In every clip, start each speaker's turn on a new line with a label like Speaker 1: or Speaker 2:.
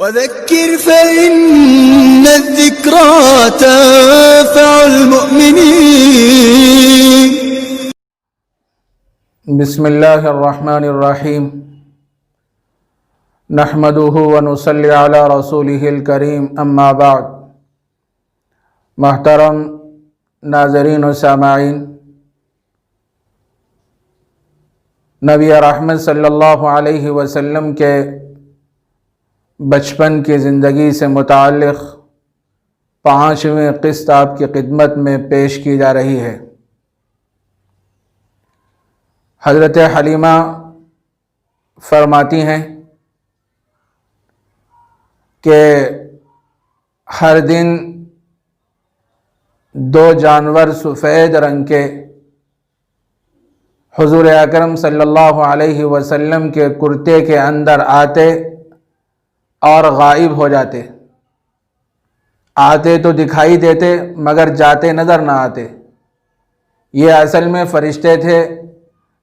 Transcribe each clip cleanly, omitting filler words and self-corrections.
Speaker 1: وذكر فإن الذكرى تنفع المؤمنين.
Speaker 2: بسم اللہ الرحمن الرحیم. نحمده ونصلی علی رسولہ الکریم. اما بعد. محترم ناظرین و سامعین، نبی رحمت صلی اللہ علیہ وسلم کے بچپن کی زندگی سے متعلق 5ویں قسط آپ کی خدمت میں پیش کی جا رہی ہے. حضرت حلیمہ فرماتی ہیں کہ ہر دن 2 جانور سفید رنگ کے حضور اکرم صلی اللہ علیہ وسلم کے کرتے کے اندر آتے اور غائب ہو جاتے. آتے تو دکھائی دیتے مگر جاتے نظر نہ آتے. یہ اصل میں فرشتے تھے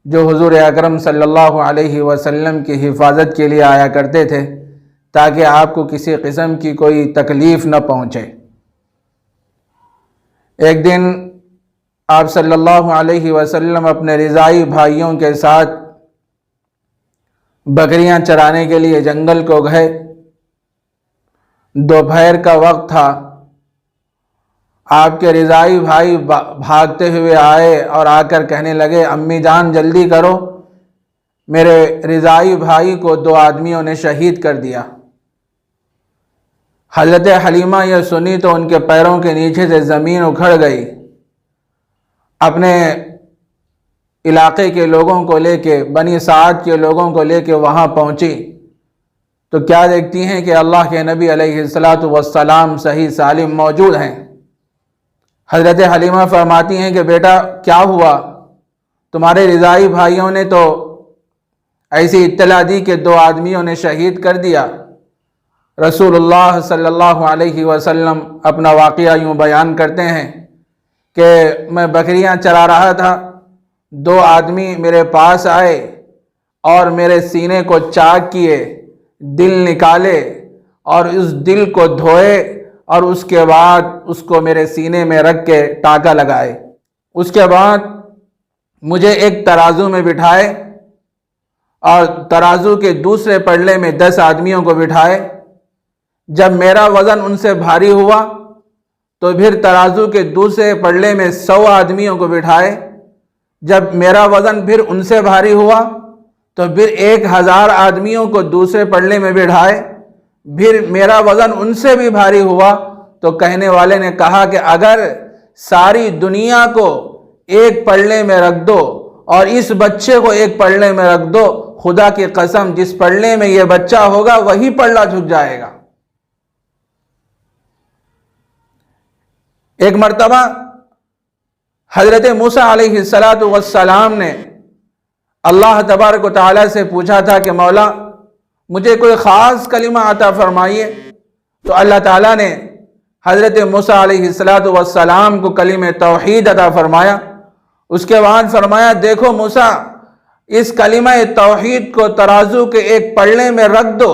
Speaker 2: جو حضور اکرم صلی اللہ علیہ وسلم کی حفاظت کے لیے آیا کرتے تھے تاکہ آپ کو کسی قسم کی کوئی تکلیف نہ پہنچے. ایک دن آپ صلی اللہ علیہ وسلم اپنے رضائی بھائیوں کے ساتھ بکریاں چرانے کے لیے جنگل کو گئے. دوپہر کا وقت تھا. آپ کے رضائی بھائی بھاگتے ہوئے آئے اور آ کر کہنے لگے، امی جان جلدی کرو، میرے رضائی بھائی کو 2 آدمیوں نے شہید کر دیا. حضرت حلیمہ یہ سنی تو ان کے پیروں کے نیچے سے زمین اکھڑ گئی. اپنے علاقے کے لوگوں کو لے کے، بنی سعد کے لوگوں کو لے کے وہاں پہنچی تو کیا دیکھتی ہیں کہ اللہ کے نبی علیہ السلام صحیح سالم موجود ہیں. حضرت حلیمہ فرماتی ہیں کہ بیٹا کیا ہوا؟ تمہارے رضائی بھائیوں نے تو ایسی اطلاع دی کہ 2 آدمیوں نے شہید کر دیا. رسول اللہ صلی اللہ علیہ وسلم اپنا واقعہ یوں بیان کرتے ہیں کہ میں بکریاں چرا رہا تھا، 2 آدمی میرے پاس آئے اور میرے سینے کو چاک کیے، دل نکالے اور اس دل کو دھوئے اور اس کے بعد اس کو میرے سینے میں رکھ کے ٹانکا لگائے. اس کے بعد مجھے ایک ترازو میں بٹھائے اور ترازو کے دوسرے پلڑے میں 10 آدمیوں کو بٹھائے. جب میرا وزن ان سے بھاری ہوا تو پھر ترازو کے دوسرے پلڑے میں 100 آدمیوں کو بٹھائے. جب میرا وزن پھر ان سے بھاری ہوا تو پھر 1000 آدمیوں کو دوسرے پلڑے میں بٹھائے. پھر میرا وزن ان سے بھی بھاری ہوا تو کہنے والے نے کہا کہ اگر ساری دنیا کو ایک پلڑے میں رکھ دو اور اس بچے کو ایک پلڑے میں رکھ دو، خدا کی قسم جس پلڑے میں یہ بچہ ہوگا وہی پلڑا جھک جائے گا. ایک مرتبہ حضرت موسیٰ علیہ السلام نے اللہ تبارک و تعالیٰ سے پوچھا تھا کہ مولا مجھے کوئی خاص کلمہ عطا فرمائیے. تو اللہ تعالیٰ نے حضرت موسیٰ علیہ السلام کو کلمہ توحید عطا فرمایا. اس کے بعد فرمایا، دیکھو موسیٰ، اس کلمہ توحید کو ترازو کے ایک پلڑے میں رکھ دو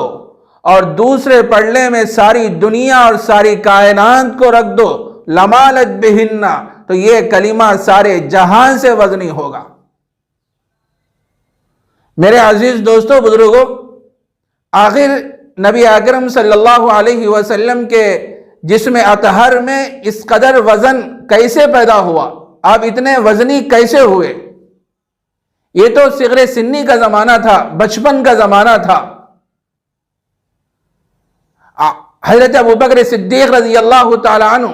Speaker 2: اور دوسرے پلڑے میں ساری دنیا اور ساری کائنات کو رکھ دو، لمالت بہن، تو یہ کلمہ سارے جہان سے وزنی ہوگا. میرے عزیز دوستو، بزرگوں، آخر نبی اکرم صلی اللہ علیہ وسلم کے جسم اطہر میں اس قدر وزن کیسے پیدا ہوا؟ آپ اتنے وزنی کیسے ہوئے؟ یہ تو صغر سنی کا زمانہ تھا، بچپن کا زمانہ تھا. حضرت ابوبکر صدیق رضی اللہ تعالی عنہ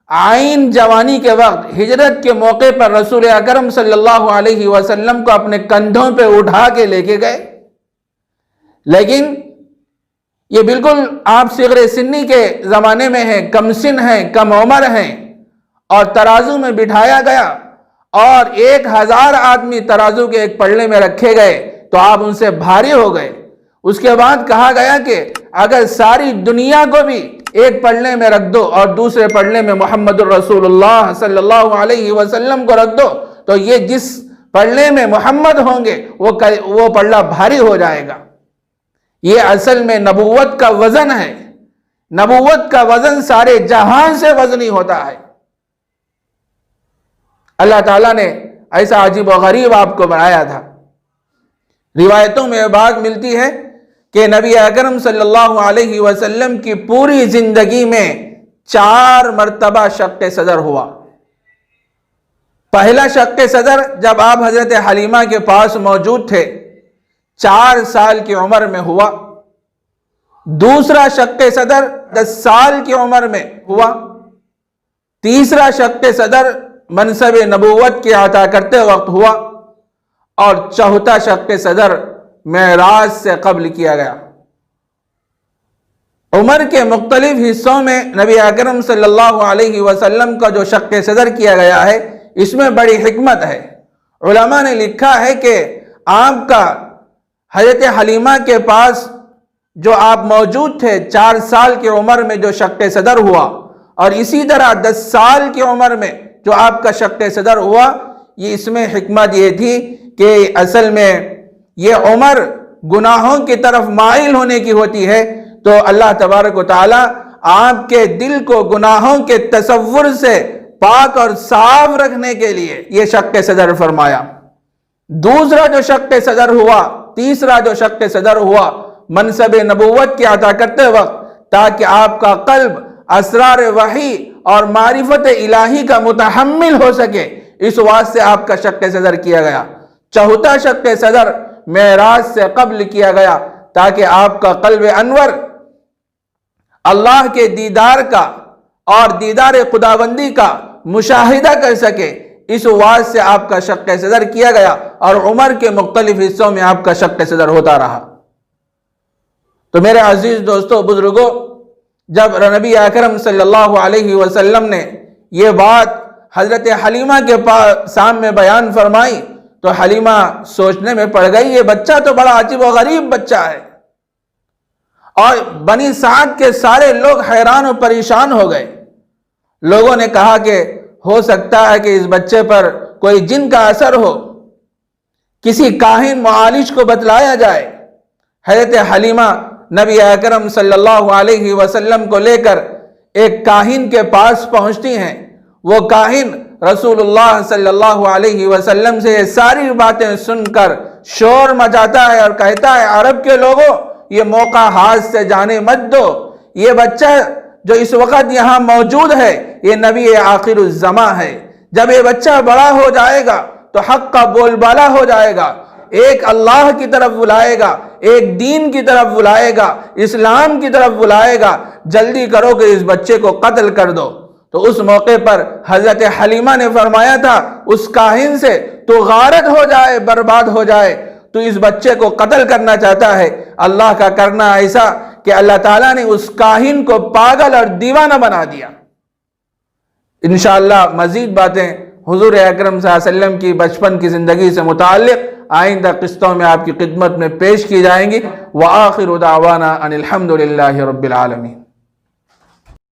Speaker 2: عین جوانی کے وقت ہجرت کے موقع پر رسول اکرم صلی اللہ علیہ وسلم کو اپنے کندھوں پہ اٹھا کے لے کے گئے. لیکن یہ بالکل آپ صغر سنی کے زمانے میں ہیں، کم سن ہیں، کم عمر ہیں، اور ترازو میں بٹھایا گیا اور 1000 آدمی ترازو کے ایک پلڑے میں رکھے گئے تو آپ ان سے بھاری ہو گئے. اس کے بعد کہا گیا کہ اگر ساری دنیا کو بھی ایک پلڑے میں رکھ دو اور دوسرے پلڑے میں محمد الرسول اللہ صلی اللہ علیہ وسلم کو رکھ دو تو یہ جس پلڑے میں محمد ہوں گے وہ پلڑا بھاری ہو جائے گا. یہ اصل میں نبوت کا وزن ہے. نبوت کا وزن سارے جہان سے وزنی ہوتا ہے. اللہ تعالیٰ نے ایسا عجیب و غریب آپ کو بنایا تھا. روایتوں میں یہ بات ملتی ہے کہ نبی اکرم صلی اللہ علیہ وسلم کی پوری زندگی میں 4 مرتبہ شق صدر ہوا. پہلا شق صدر جب آپ حضرت حلیمہ کے پاس موجود تھے 4 سال کی عمر میں ہوا. دوسرا شق صدر 10 سال کی عمر میں ہوا. تیسرا شق صدر منصب نبوت کے عطا کرتے وقت ہوا. اور چوتھا شق صدر معراج سے قبل کیا گیا. عمر کے مختلف حصوں میں نبی اکرم صلی اللہ علیہ وسلم کا جو شق صدر کیا گیا ہے اس میں بڑی حکمت ہے. علماء نے لکھا ہے کہ آپ کا حضرت حلیمہ کے پاس جو آپ موجود تھے 4 سال کی عمر میں جو شق صدر ہوا، اور اسی طرح 10 سال کی عمر میں جو آپ کا شق صدر ہوا، یہ اس میں حکمت یہ تھی کہ اصل میں یہ عمر گناہوں کی طرف مائل ہونے کی ہوتی ہے، تو اللہ تبارک و تعالی آپ کے دل کو گناہوں کے تصور سے پاک اور صاف رکھنے کے لیے یہ شق صدر فرمایا. دوسرا جو شق صدر ہوا، تیسرا جو شق صدر ہوا منصب نبوت کے عطا کرتے وقت، تاکہ آپ کا قلب اسرار وحی اور معرفت الہی کا متحمل ہو سکے، اس واسطے آپ کا شق صدر کیا گیا. چوتھا شق صدر معراج سے قبل کیا گیا تاکہ آپ کا قلب انور اللہ کے دیدار کا اور دیدار خداوندی کا مشاہدہ کر سکے، اس واسطے سے آپ کا شق صدر کیا گیا اور عمر کے مختلف حصوں میں آپ کا شق صدر ہوتا رہا. تو میرے عزیز دوستو، بزرگوں، جب نبی اکرم صلی اللہ علیہ وسلم نے یہ بات حضرت حلیمہ کے سامنے بیان فرمائی تو حلیمہ سوچنے میں پڑ گئی، یہ بچہ تو بڑا عجیب و غریب بچہ ہے. اور بنی سعد کے سارے لوگ حیران و پریشان ہو گئے. لوگوں نے کہا کہ ہو سکتا ہے کہ اس بچے پر کوئی جن کا اثر ہو، کسی کاہن معالج کو بتلایا جائے. حضرت حلیمہ نبی اکرم صلی اللہ علیہ وسلم کو لے کر ایک کاہن کے پاس پہنچتی ہیں. وہ کاہن رسول اللہ صلی اللہ علیہ وسلم سے یہ ساری باتیں سن کر شور مچاتا ہے اور کہتا ہے، عرب کے لوگوں، یہ موقع ہاتھ سے جانے مت دو. یہ بچہ جو اس وقت یہاں موجود ہے یہ نبی آخر الزماں ہے. جب یہ بچہ بڑا ہو جائے گا تو حق کا بول بالا ہو جائے گا، ایک اللہ کی طرف بلائے گا، ایک دین کی طرف بلائے گا، اسلام کی طرف بلائے گا. جلدی کرو کہ اس بچے کو قتل کر دو. تو اس موقع پر حضرت حلیمہ نے فرمایا تھا اس کاہن سے، تو غارت ہو جائے، برباد ہو جائے، تو اس بچے کو قتل کرنا چاہتا ہے. اللہ کا کرنا ایسا کہ اللہ تعالیٰ نے اس کاہن کو پاگل اور دیوانہ بنا دیا. انشاءاللہ مزید باتیں حضور اکرم صلی اللہ علیہ وسلم کی بچپن کی زندگی سے متعلق آئندہ قسطوں میں آپ کی خدمت میں پیش کی جائیں گی. وآخر دعوانا ان الحمد للہ رب العالمین.